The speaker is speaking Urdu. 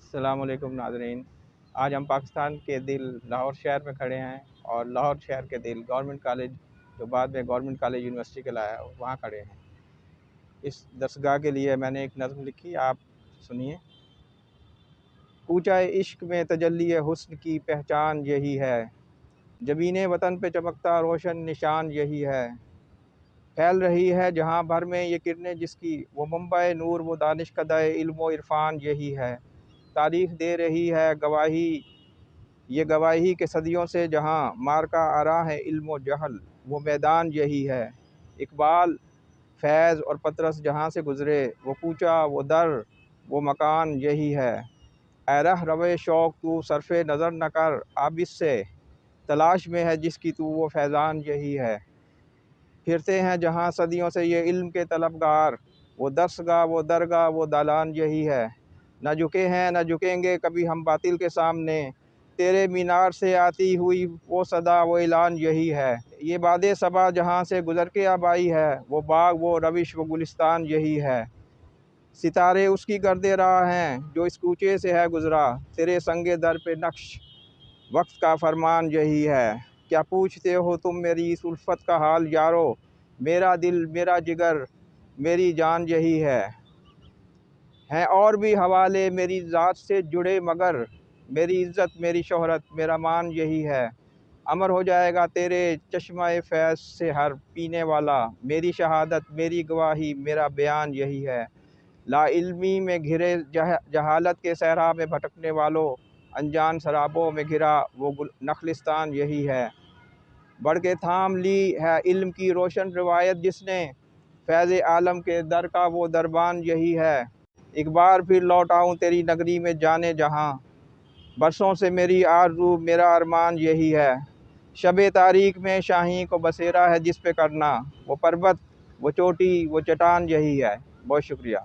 السلام علیکم ناظرین، آج ہم پاکستان کے دل لاہور شہر میں کھڑے ہیں اور لاہور شہر کے دل گورنمنٹ کالج جو بعد میں گورنمنٹ کالج یونیورسٹی کہلایا وہاں کھڑے ہیں۔ اس درسگاہ کے لیے میں نے ایک نظم لکھی، آپ سنیے۔ کوچہ عشق میں تجلی حسن کی پہچان یہی ہے، جبین وطن پہ چمکتا روشن نشان یہی ہے۔ پھیل رہی ہے جہاں بھر میں یہ کرنیں جس کی، وہ منبع نور وہ دانش کدہ علم و عرفان یہی ہے۔ تاریخ دے رہی ہے گواہی، یہ گواہی کہ صدیوں سے جہاں مارکا آرا ہے علم و جہل، وہ میدان یہی ہے۔ اقبال، فیض اور پطرس جہاں سے گزرے، وہ کوچہ وہ در وہ مکان یہی ہے۔ اے رہ روے شوق تو صرف نظر نہ کر عابس سے، تلاش میں ہے جس کی تو وہ فیضان یہی ہے۔ پھرتے ہیں جہاں صدیوں سے یہ علم کے طلبگار، وہ درسگاہ وہ درگاہ وہ دالان یہی ہے۔ نہ جھکے ہیں نہ جھکیں گے کبھی ہم باطل کے سامنے، تیرے مینار سے آتی ہوئی وہ صدا وہ اعلان یہی ہے۔ یہ باد صبا جہاں سے گزر کے اب آئی ہے، وہ باغ وہ روش وہ گلستان یہی ہے۔ ستارے اس کی گرد راہ ہیں جو اس کوچے سے ہے گزرا، تیرے سنگ در پہ نقش وقت کا فرمان یہی ہے۔ کیا پوچھتے ہو تم میری اس الفت کا حال یارو، میرا دل میرا جگر میری جان یہی ہے۔ ہیں اور بھی حوالے میری ذات سے جڑے مگر، میری عزت میری شہرت میرا مان یہی ہے۔ امر ہو جائے گا تیرے چشمہ فیض سے ہر پینے والا، میری شہادت میری گواہی میرا بیان یہی ہے۔ لا علمی میں گھرے جہالت کے صحرا میں بھٹکنے والوں، انجان سرابوں میں گھرا وہ نخلستان یہی ہے۔ بڑھ کے تھام لی ہے علم کی روشن روایت جس نے، فیض عالم کے در کا وہ دربان یہی ہے۔ ایک بار پھر لوٹ آؤں تیری نگری میں جانے جہاں، برسوں سے میری آرزو میرا ارمان یہی ہے۔ شب تاریک میں شاہیں کو بسیرا ہے جس پہ کرنا، وہ پربت وہ چوٹی وہ چٹان یہی ہے۔ بہت شکریہ۔